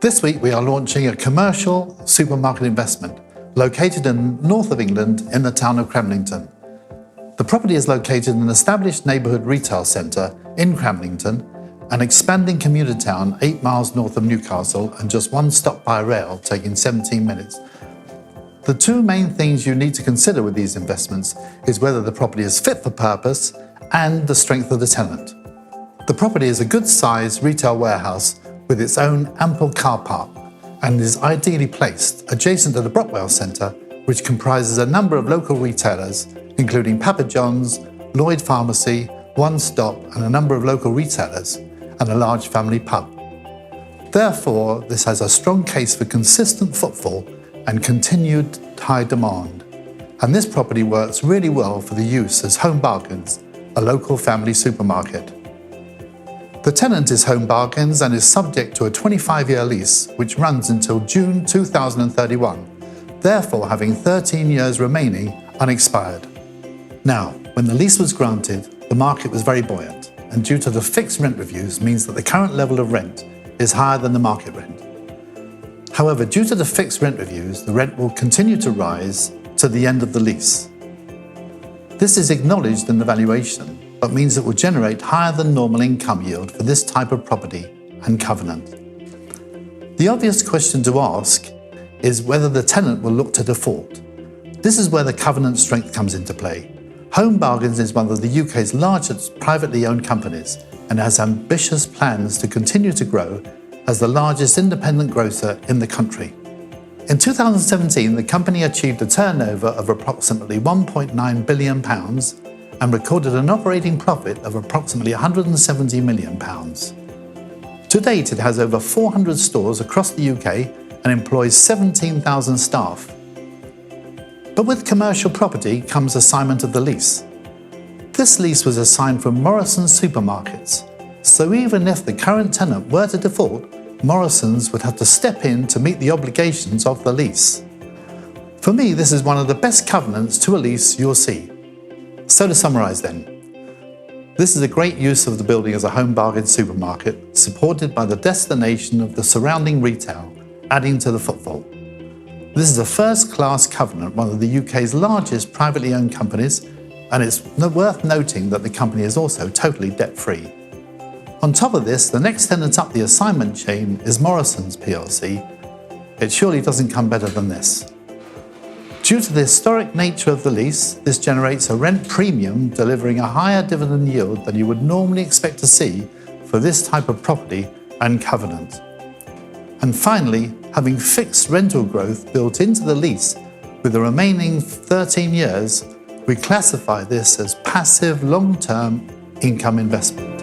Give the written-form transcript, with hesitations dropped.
This week we are launching a commercial supermarket investment located in north of England in the town of Cramlington. The property is located in an established neighbourhood retail centre in Cramlington, an expanding commuter town 8 miles north of Newcastle and just one stop by rail, taking 17 minutes. The two main things you need to consider with these investments is whether the property is fit for purpose and the strength of the tenant. The property is a good-sized retail warehouse with its own ample car park and is ideally placed adjacent to the Brockwell Centre, which comprises a number of local retailers, including Papa John's, Lloyds Pharmacy, One Stop and a number of local retailers, and a large family pub. Therefore, this has a strong case for consistent footfall and continued high demand. And this property works really well for the use as Home Bargains, a local family supermarket. The tenant is Home Bargains and is subject to a 25-year lease which runs until June 2031, therefore having 13 years remaining unexpired. Now, when the lease was granted, the market was very buoyant, and due to the fixed rent reviews means that the current level of rent is higher than the market rent. However, due to the fixed rent reviews, the rent will continue to rise to the end of the lease. This is acknowledged in the valuation, but means it will generate higher than normal income yield for this type of property and covenant. The obvious question to ask is whether the tenant will look to default. This is where the covenant strength comes into play. Home Bargains is one of the UK's largest privately owned companies and has ambitious plans to continue to grow as the largest independent grocer in the country. In 2017, the company achieved a turnover of approximately £1.9 billion and recorded an operating profit of approximately £170 million. To date, it has over 400 stores across the UK and employs 17,000 staff. But with commercial property comes assignment of the lease. This lease was assigned from Morrisons supermarkets, so even if the current tenant were to default, Morrisons would have to step in to meet the obligations of the lease. For me, this is one of the best covenants to a lease you'll see. So to summarise then, this is a great use of the building as a Home Bargain supermarket, supported by the destination of the surrounding retail, adding to the footfall. This is a first-class covenant, one of the UK's largest privately owned companies, and it's worth noting that the company is also totally debt-free. On top of this, the next tenant up the assignment chain is Morrisons plc. It surely doesn't come better than this. Due to the historic nature of the lease, this generates a rent premium, delivering a higher dividend yield than you would normally expect to see for this type of property and covenant. And finally, having fixed rental growth built into the lease with the remaining 13 years, we classify this as passive long-term income investment.